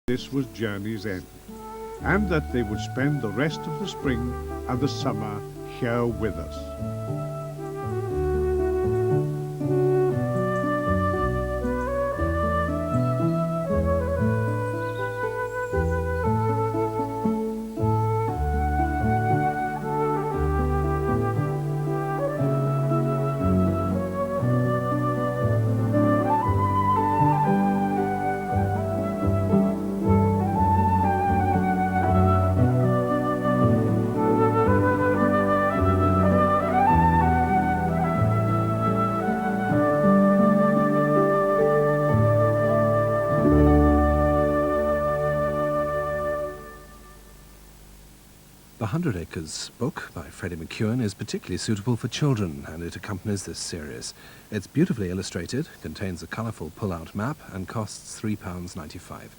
this was journey's end, and that they would spend the rest of the spring and the summer here with us. The 100 Acres book by Freddie McEwen is particularly suitable for children, and it accompanies this series. It's beautifully illustrated, contains a colourful pull-out map, and costs £3.95.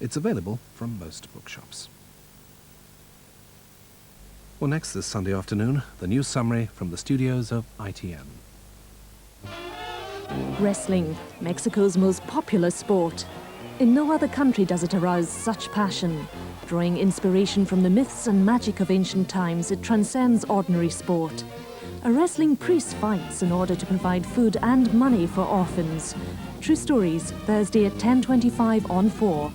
It's available from most bookshops. Well, next this Sunday afternoon, the news summary from the studios of ITN. Wrestling, Mexico's most popular sport. In no other country does it arouse such passion. Drawing inspiration from the myths and magic of ancient times, it transcends ordinary sport. A wrestling priest fights in order to provide food and money for orphans. True Stories, Thursday at 10:25 on 4.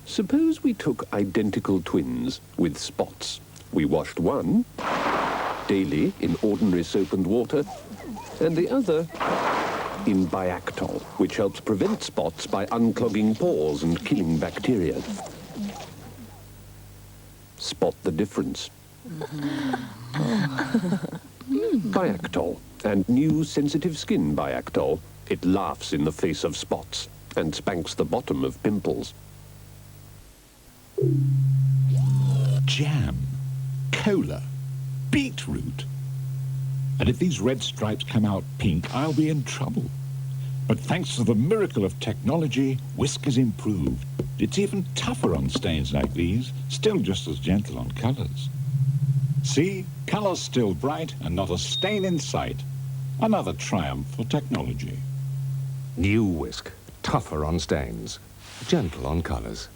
Suppose we took identical twins with spots. We washed one daily in ordinary soap and water, and the other in Biactol, which helps prevent spots by unclogging pores and killing bacteria. Spot the difference. Biactol, and new sensitive skin Biactol. It laughs in the face of spots and spanks the bottom of pimples. Jam, cola, beetroot. And if these red stripes come out pink, I'll be in trouble. But thanks to the miracle of technology, Wisk has improved. It's even tougher on stains like these, still just as gentle on colours. See? Colours still bright and not a stain in sight. Another triumph for technology. New Wisk, tougher on stains, gentle on colours.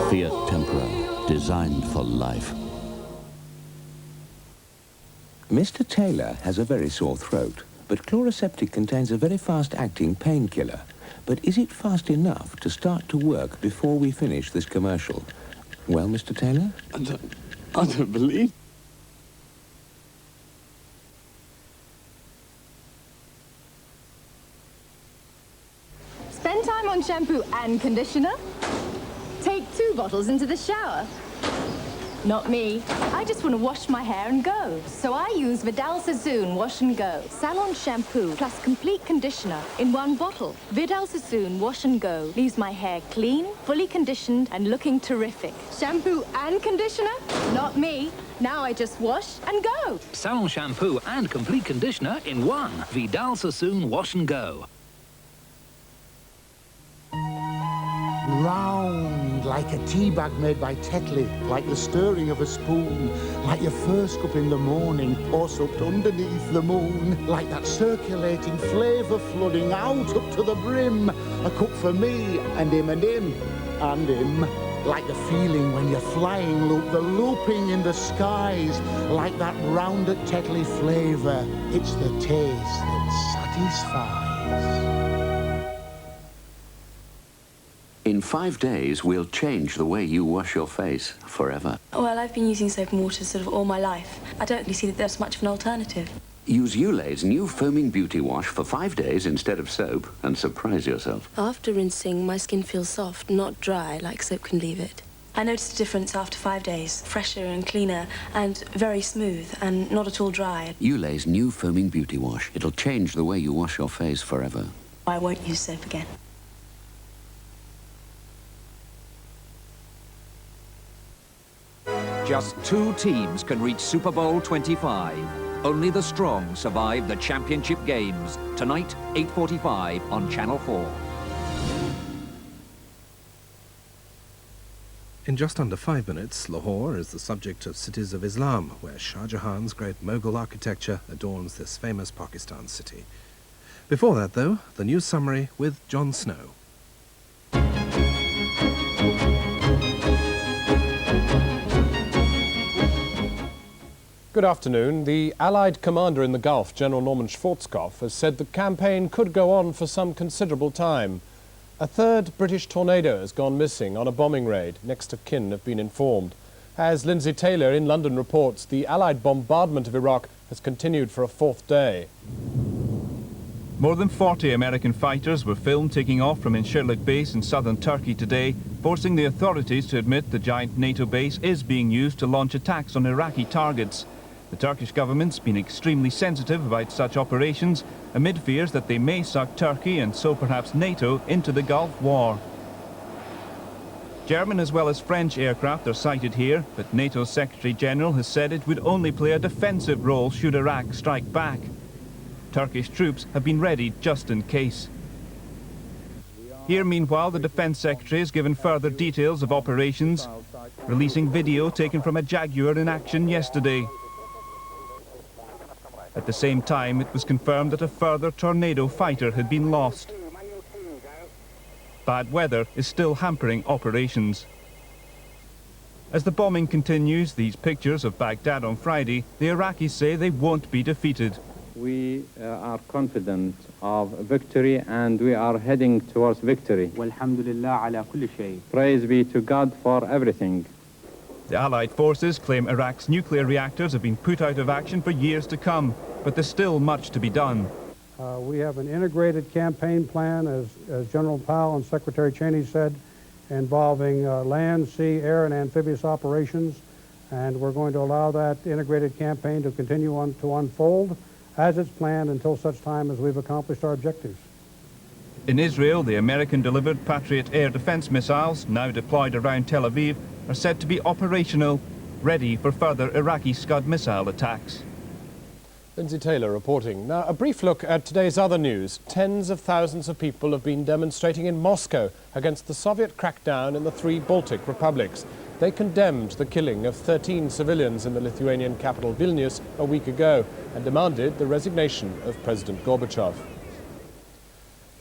Fiat Tempra, designed for life. Mr. Taylor has a very sore throat, but Chloraseptic contains a very fast-acting painkiller. But is it fast enough to start to work before we finish this commercial? Well, Mr. Taylor? I don't believe... Spend time on shampoo and conditioner? Take 2 bottles into the shower? Not me. I just want to wash my hair and go. So I use Vidal Sassoon Wash and Go. Salon shampoo plus complete conditioner in 1 bottle. Vidal Sassoon Wash and Go leaves my hair clean, fully conditioned and looking terrific. Shampoo and conditioner? Not me. Now I just wash and go. Salon shampoo and complete conditioner in 1. Vidal Sassoon Wash and Go. Round, like a tea bag made by Tetley, like the stirring of a spoon, like your first cup in the morning, or soaked underneath the moon, like that circulating flavour flooding out up to the brim, a cup for me, and him, and him, and him, like the feeling when you're flying loop, the looping in the skies, like that rounded Tetley flavour, it's the taste that satisfies. In 5 days, we'll change the way you wash your face forever. Well, I've been using soap and water sort of all my life. I don't really see that there's much of an alternative. Use Ulay's new foaming beauty wash for 5 days instead of soap and surprise yourself. After rinsing, my skin feels soft, not dry, like soap can leave it. I noticed a difference after 5 days. Fresher and cleaner and very smooth and not at all dry. Ulay's new foaming beauty wash. It'll change the way you wash your face forever. I won't use soap again. Just 2 teams can reach Super Bowl 25. Only the strong survive the championship games. Tonight, 8:45 on Channel 4. In just under 5 minutes, Lahore is the subject of Cities of Islam, where Shah Jahan's great Mughal architecture adorns this famous Pakistan city. Before that, though, the news summary with John Snow. Good afternoon. The Allied commander in the Gulf, General Norman Schwarzkopf, has said the campaign could go on for some considerable time. A third British tornado has gone missing on a bombing raid. Next of kin have been informed. As Lindsay Taylor in London reports, the Allied bombardment of Iraq has continued for a 4th day. More than 40 American fighters were filmed taking off from Incirlik base in southern Turkey today, forcing the authorities to admit the giant NATO base is being used to launch attacks on Iraqi targets. The Turkish government's been extremely sensitive about such operations, amid fears that they may suck Turkey and so perhaps NATO into the Gulf War. German as well as French aircraft are sighted here, but NATO's Secretary General has said it would only play a defensive role should Iraq strike back. Turkish troops have been ready just in case. Here, meanwhile, the Defence Secretary has given further details of operations, releasing video taken from a Jaguar in action yesterday. At the same time, it was confirmed that a further Tornado fighter had been lost. Bad weather is still hampering operations. As the bombing continues, these pictures of Baghdad on Friday, the Iraqis say they won't be defeated. We are confident of victory and we are heading towards victory. Praise be to God for everything. The Allied forces claim Iraq's nuclear reactors have been put out of action for years to come, but there's still much to be done. We have an integrated campaign plan, as General Powell and Secretary Cheney said, involving land, sea, air, and amphibious operations, and we're going to allow that integrated campaign to continue on to unfold as it's planned until such time as we've accomplished our objectives. In Israel, the American-delivered Patriot air defense missiles, now deployed around Tel Aviv, are said to be operational, ready for further Iraqi Scud missile attacks. Lindsay Taylor reporting. Now, a brief look at today's other news. Tens of thousands of people have been demonstrating in Moscow against the Soviet crackdown in the 3 Baltic republics. They condemned the killing of 13 civilians in the Lithuanian capital Vilnius a week ago and demanded the resignation of President Gorbachev.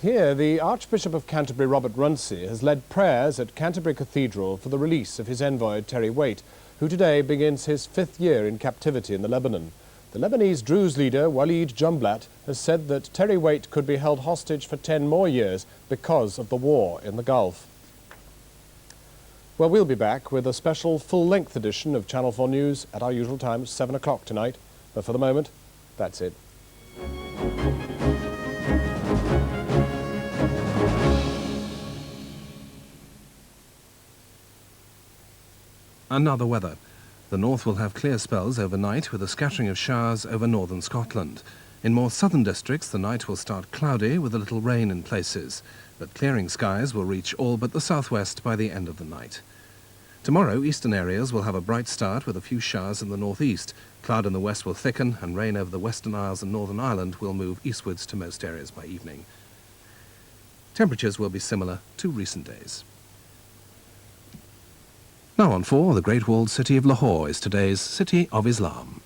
Here, the Archbishop of Canterbury, Robert Runcie, has led prayers at Canterbury Cathedral for the release of his envoy, Terry Waite, who today begins his 5th year in captivity in the Lebanon. The Lebanese Druze leader, Walid Jumblat, has said that Terry Waite could be held hostage for 10 more years because of the war in the Gulf. Well, we'll be back with a special full-length edition of Channel 4 News at our usual time, 7 o'clock tonight. But for the moment, that's it. Another weather. The north will have clear spells overnight with a scattering of showers over northern Scotland. In more southern districts, the night will start cloudy with a little rain in places, but clearing skies will reach all but the southwest by the end of the night. Tomorrow, eastern areas will have a bright start with a few showers in the northeast. Cloud in the west will thicken and rain over the Western Isles and Northern Ireland will move eastwards to most areas by evening. Temperatures will be similar to recent days. Now on 4, the great walled city of Lahore is today's City of Islam.